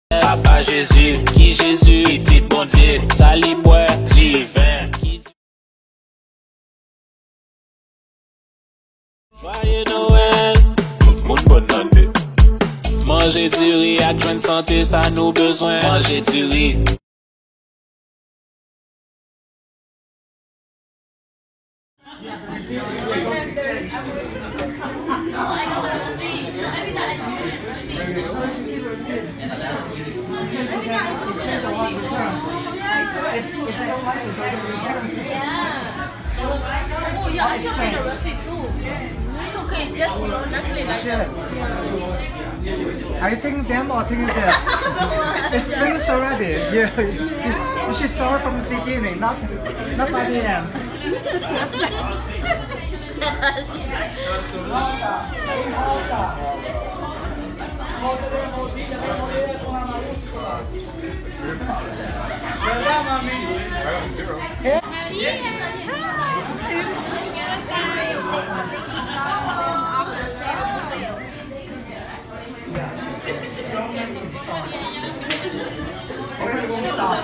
Papa Jésus, qui Jésus, il dit bon Dieu, ça li boit du vin. Joyeux Noël, bonne année. Manger du riz avec bonne santé, ça nous besoin. Manger du riz. Oh yeah, I should get a receipt too. So can you just naturally like that? Are you taking them or taking this? It's finished already. You should start from the beginning, not by the end. Okay, we'll stop.